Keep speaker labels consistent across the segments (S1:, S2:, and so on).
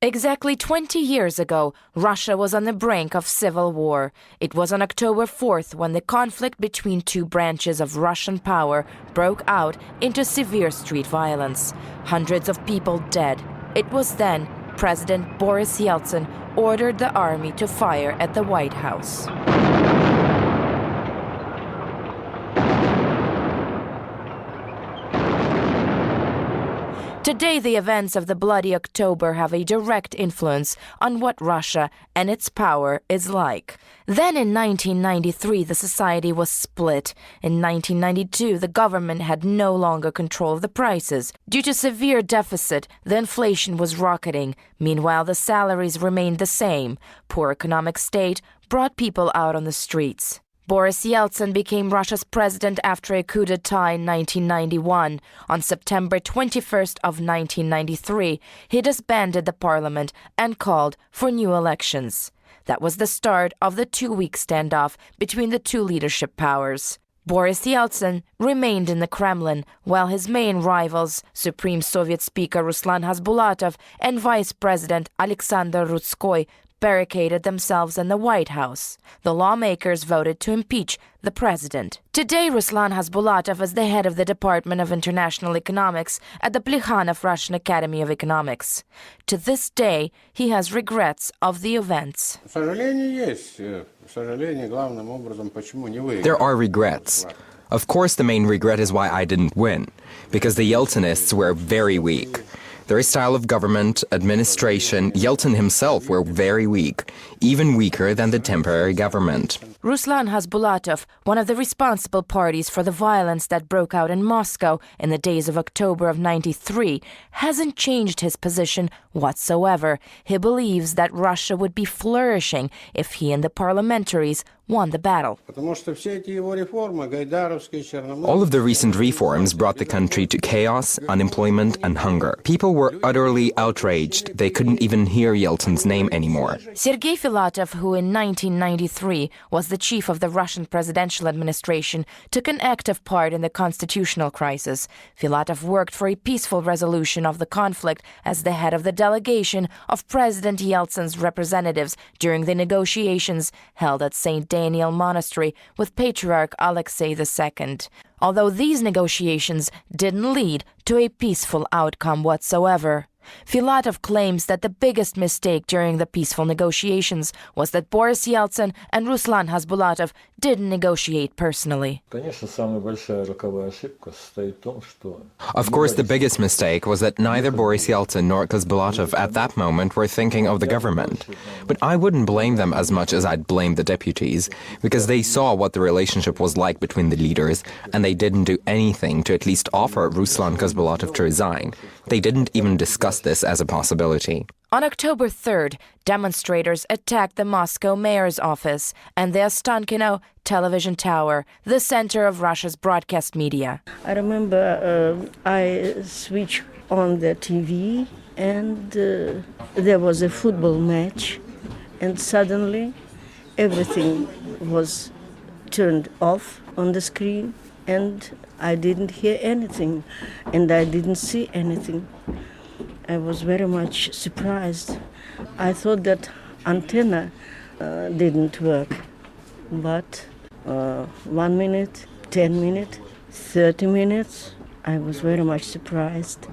S1: Exactly 20 years ago, Russia was on the brink of civil war. It was on October 4th when the conflict between two branches of Russian power broke out into severe street violence. Hundreds of people dead. It was then President Boris Yeltsin ordered the army to fire at the White House. Today, the events of the Bloody October have a direct influence on what Russia and its power is like. Then in 1993, the society was split. In 1992, the government had no longer control of the prices. Due to severe deficit, the inflation was rocketing. Meanwhile, the salaries remained the same. Poor economic state brought people out on the streets. Boris Yeltsin became Russia's president after a coup d'etat in 1991. On September 21st of 1993, he disbanded the parliament and called for new elections. That was the start of the two-week standoff between the two leadership powers. Boris Yeltsin remained in the Kremlin, while his main rivals, Supreme Soviet Speaker Ruslan Hasbulatov and Vice President Alexander Rutskoy, barricaded themselves in the White House. The lawmakers voted to impeach the president. Today, Ruslan Hasbulatov is the head of the Department of International Economics at the Plekhanov Russian Academy of Economics. To this day, he has regrets of the events.
S2: There are regrets. Of course, the main regret is why I didn't win, because the Yeltsinists were very weak. Their style of government, administration, Yeltsin himself were very weak, even weaker than the temporary government.
S1: Ruslan Hasbulatov, one of the responsible parties for the violence that broke out in Moscow in the days of October of '93, hasn't changed his position whatsoever. He believes that Russia would be flourishing if he and the parliamentaries won the battle.
S2: All of the recent reforms brought the country to chaos, unemployment, and hunger. People were utterly outraged. They couldn't even hear Yeltsin's name anymore.
S1: Sergei Filatov, who in 1993 was the chief of the Russian presidential administration, took an active part in the constitutional crisis. Filatov worked for a peaceful resolution of the conflict as the head of the delegation of President Yeltsin's representatives during the negotiations held at St. Daniel Monastery with Patriarch Alexei II. Although these negotiations didn't lead to a peaceful outcome whatsoever. Filatov claims that the biggest mistake during the peaceful negotiations was that Boris Yeltsin and Ruslan Hasbulatov didn't negotiate personally.
S2: Of course, the biggest mistake was that neither Boris Yeltsin nor Hasbulatov at that moment were thinking of the government. But I wouldn't blame them as much as I'd blame the deputies, because they saw what the relationship was like between the leaders, and they didn't do anything to at least offer Ruslan Hasbulatov to resign. They didn't even discuss this as a possibility.
S1: On October 3rd, demonstrators attacked the Moscow mayor's office and the Ostankino television tower, the center of Russia's broadcast media.
S3: I remember I switched on the TV and there was a football match, and suddenly everything was turned off on the screen and I didn't hear anything and I didn't see anything. I was very much surprised. I thought that antenna didn't work, but 1 minute, 10 minutes, 30 minutes, I was very much surprised.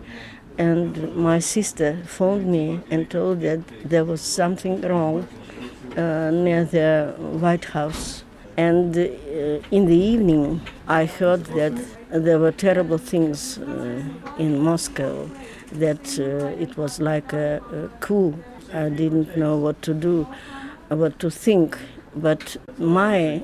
S3: And my sister phoned me and told that there was something wrong near the White House. And in the evening, I heard that there were terrible things in Moscow, that it was like a coup. I didn't know what to do, what to think. But my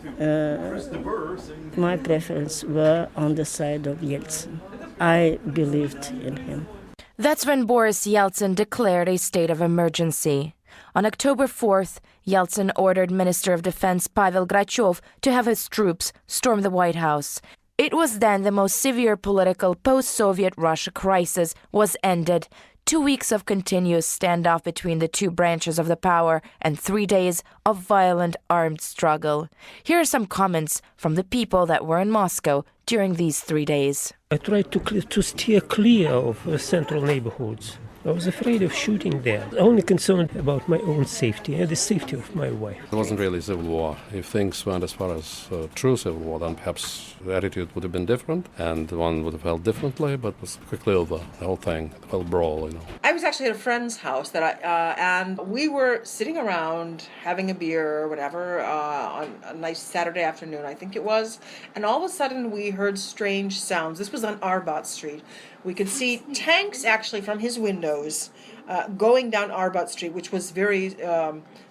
S3: preference were on the side of Yeltsin. I believed in him.
S1: That's when Boris Yeltsin declared a state of emergency. On October 4th, Yeltsin ordered Minister of Defense Pavel Grachev to have his troops storm the White House. It was then the most severe political post-Soviet Russia crisis was ended. 2 weeks of continuous standoff between the two branches of the power and 3 days of violent armed struggle. Here are some comments from the people that were in Moscow during these 3 days.
S4: I tried to steer clear of central neighborhoods. I was afraid of shooting them, only concerned about my own safety and the safety of my wife.
S5: It wasn't really civil war. If things went as far as true civil war, then perhaps the attitude would have been different and one would have felt differently, but it was quickly over, the whole thing, the whole brawl,
S6: I was actually at a friend's house and we were sitting around having a beer or whatever on a nice Saturday afternoon, I think it was, and all of a sudden we heard strange sounds. This was on Arbat Street. We could see tanks actually from his windows going down Arbat Street, which was very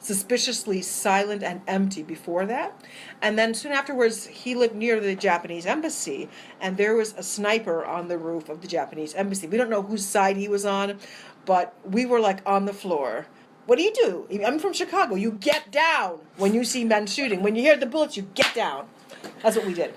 S6: suspiciously silent and empty before that. And then soon afterwards, he lived near the Japanese embassy, and there was a sniper on the roof of the Japanese embassy. We don't know whose side he was on, but we were like on the floor. What do? I'm from Chicago. You get down when you see men shooting. When you hear the bullets, you get down. That's what we did.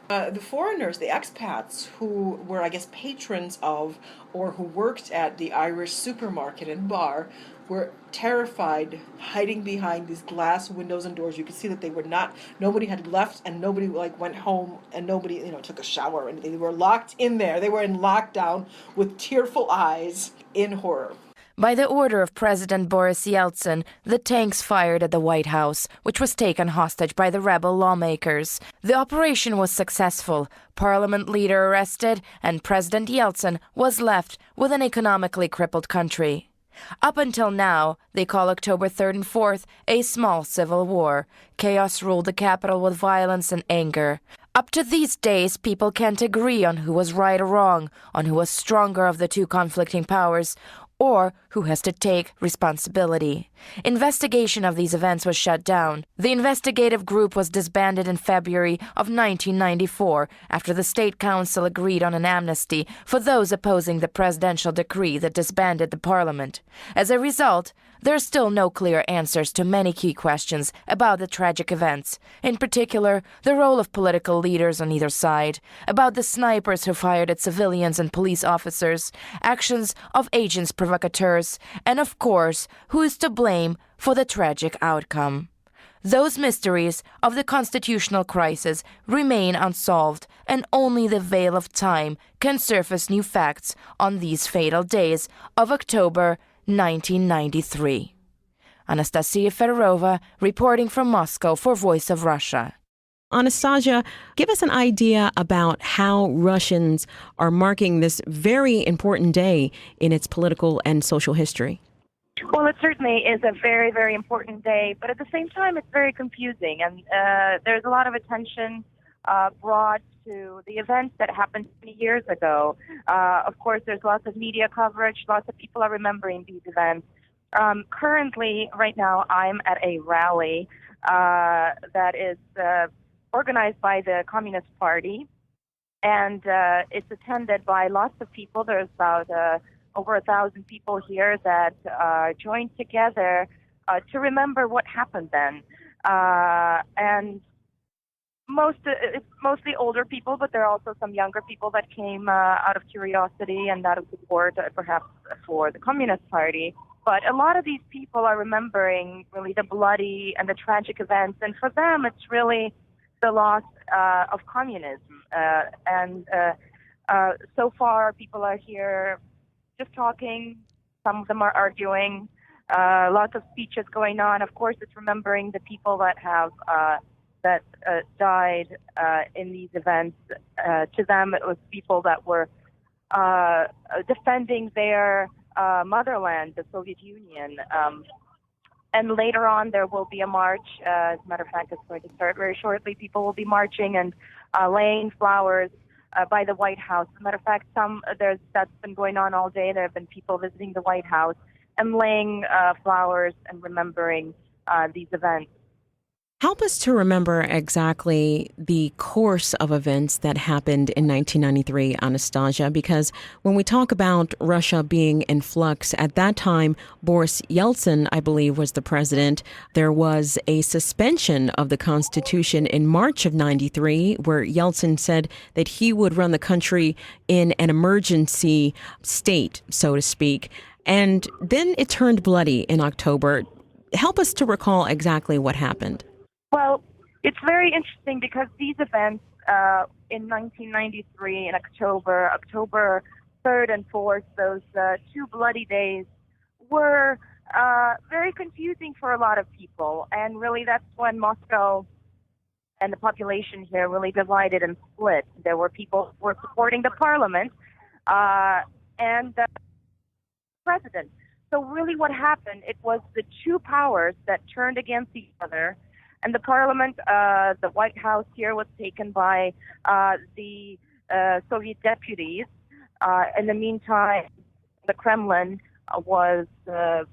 S6: The foreigners, the expats who were, I guess, patrons of or who worked at the Irish supermarket and bar were terrified, hiding behind these glass windows and doors. You could see that nobody had left and nobody went home and nobody, took a shower or anything. They were locked in there. They were in lockdown with tearful eyes in horror.
S1: By the order of President Boris Yeltsin, the tanks fired at the White House, which was taken hostage by the rebel lawmakers. The operation was successful, parliament leader arrested, and President Yeltsin was left with an economically crippled country. Up until now, they call October 3rd and 4th a small civil war. Chaos ruled the capital with violence and anger. Up to these days, people can't agree on who was right or wrong, on who was stronger of the two conflicting powers, or who has to take responsibility. Investigation of these events was shut down. The investigative group was disbanded in February of 1994 after the State Council agreed on an amnesty for those opposing the presidential decree that disbanded the parliament. As a result, there are still no clear answers to many key questions about the tragic events, in particular, the role of political leaders on either side, about the snipers who fired at civilians and police officers, actions of agents provocateurs, and of course, who is to blame for the tragic outcome. Those mysteries of the constitutional crisis remain unsolved, and only the veil of time can surface new facts on these fatal days of October 1993. Anastasia Fedorova, reporting from Moscow for Voice of Russia.
S7: Anastasia, give us an idea about how Russians are marking this very important day in its political and social history.
S8: Well, it certainly is a very, very important day, but at the same time, it's very confusing. And there's a lot of attention brought to the events that happened 20 years ago. Of course, there's lots of media coverage. Lots of people are remembering these events. Currently, right now, I'm at a rally that is organized by the Communist Party, and it's attended by lots of people. There's about over 1,000 people here that joined together to remember what happened then. And it's mostly older people, but there are also some younger people that came out of curiosity and out of support, perhaps, for the Communist Party. But a lot of these people are remembering really the bloody and the tragic events, and for them, it's really the loss of communism. So far, people are here just talking. Some of them are arguing. Lots of speeches going on. Of course, it's remembering the people that have died in these events. To them, it was people that were defending their motherland, the Soviet Union. And later on, there will be a march. As a matter of fact, it's going to start very shortly. People will be marching and laying flowers by the White House. As a matter of fact, that's been going on all day. There have been people visiting the White House and laying flowers and remembering these events.
S7: Help us to remember exactly the course of events that happened in 1993, Anastasia, because when we talk about Russia being in flux, at that time, Boris Yeltsin, I believe, was the president. There was a suspension of the Constitution in March of 93, where Yeltsin said that he would run the country in an emergency state, so to speak. And then it turned bloody in October. Help us to recall exactly what happened.
S8: Well, it's very interesting because these events in 1993 in October 3rd and 4th, those two bloody days, were very confusing for a lot of people. And really, that's when Moscow and the population here really divided and split. There were people who were supporting the parliament and the president. So really what happened, it was the two powers that turned against each other. And the parliament, the White House here, was taken by the Soviet deputies. In the meantime, the Kremlin was, the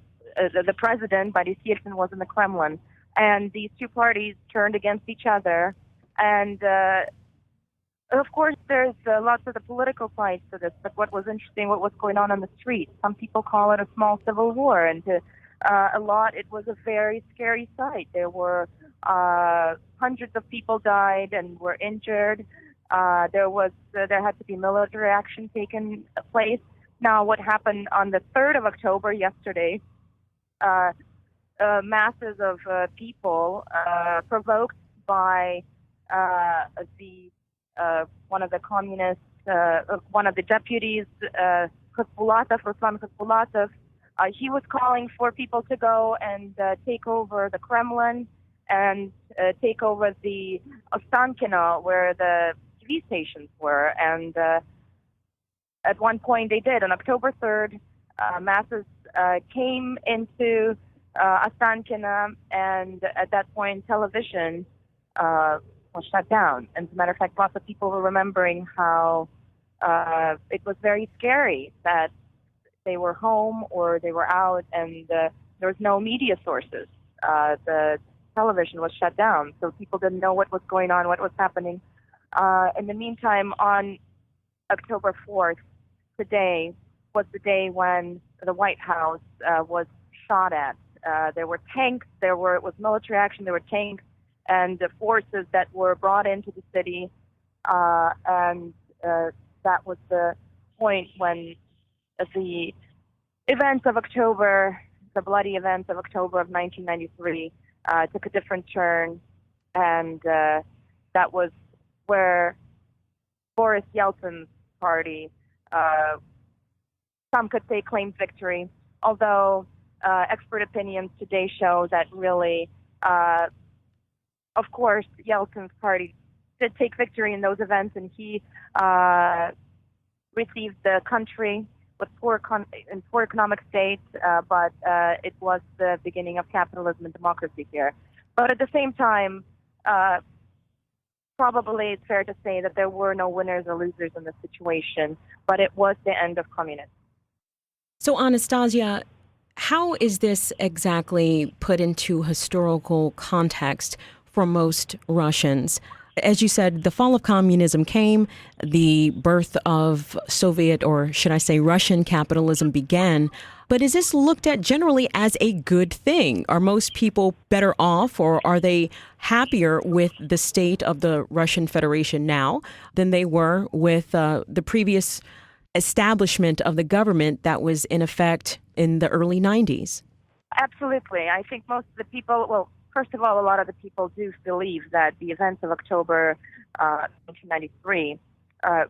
S8: president, Boris Yeltsin, was in the Kremlin. And these two parties turned against each other. And of course, there's lots of the political sides to this, but what was interesting, what was going on the streets. Some people call it a small civil war, and it was a very scary sight. There were hundreds of people died and were injured. There had to be military action taken place. Now, what happened on the 3rd of October, yesterday, masses of people provoked by one of the communists, one of the deputies, Ruslan Khasbulatov, he was calling for people to go and take over the Kremlin and take over the Ostankino, where the TV stations were. And at one point they did. On October 3rd, masses came into Ostankino, and at that point television was shut down. And as a matter of fact, lots of people were remembering how it was very scary that they were home or they were out, and there was no media sources. The television was shut down, so people didn't know what was going on, what was happening. In the meantime, on October 4th, today was the day when the White House was shot at. There were tanks, it was military action, there were tanks, and the forces that were brought into the city, and that was the point when the events of October, the bloody events of October of 1993, took a different turn, and that was where Boris Yeltsin's party, some could say, claimed victory, although expert opinions today show that really, of course, Yeltsin's party did take victory in those events, and he received the country with in poor economic state, but it was the beginning of capitalism and democracy here. But at the same time, probably it's fair to say that there were no winners or losers in this situation, but it was the end of communism.
S7: So, Anastasia, how is this exactly put into historical context for most Russians? As you said, the fall of communism came, the birth of Soviet, or should I say Russian capitalism began. But is this looked at generally as a good thing? Are most people better off, or are they happier with the state of the Russian Federation now than they were with the previous establishment of the government that was in effect in the early 90s?
S8: Absolutely. I think most of the people, well, first of all, a lot of the people do believe that the events of October 1993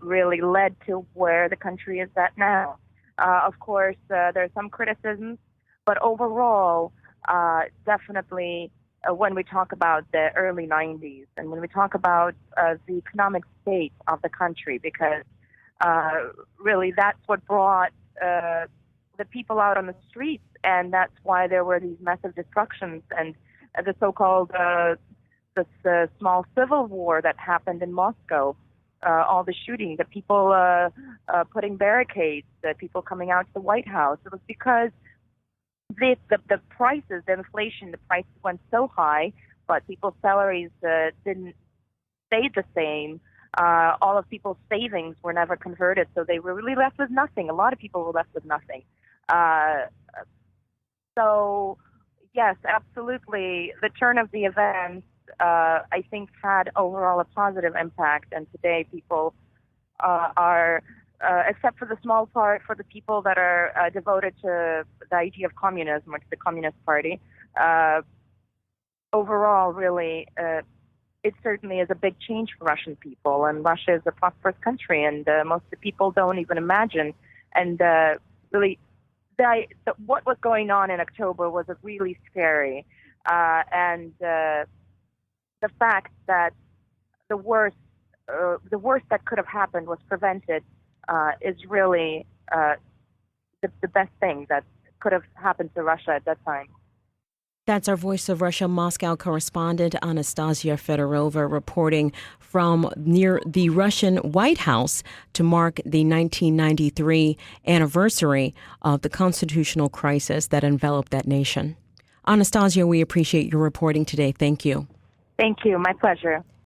S8: really led to where the country is at now. Of course, there are some criticisms, but overall, definitely when we talk about the early 90s and when we talk about the economic state of the country, because really that's what brought the people out on the streets, and that's why there were these massive destructions and the so-called this small civil war that happened in Moscow, all the shooting, the people putting barricades, the people coming out to the White House. It was because the prices, the inflation, the prices went so high, but people's salaries didn't stay the same. All of people's savings were never converted, so they were really left with nothing. A lot of people were left with nothing. So, yes, absolutely. The turn of the events, I think, had overall a positive impact. And today people are, except for the small part, for the people that are devoted to the idea of communism or to the Communist Party, overall, really, it certainly is a big change for Russian people. And Russia is a prosperous country, and most of the people don't even imagine And really, what was going on in October was really scary. And the fact that the worst that could have happened was prevented is really the best thing that could have happened to Russia at that time.
S7: That's our Voice of Russia Moscow correspondent Anastasia Fedorova reporting from near the Russian White House to mark the 1993 anniversary of the constitutional crisis that enveloped that nation. Anastasia, we appreciate your reporting today. Thank you.
S8: Thank you. My pleasure.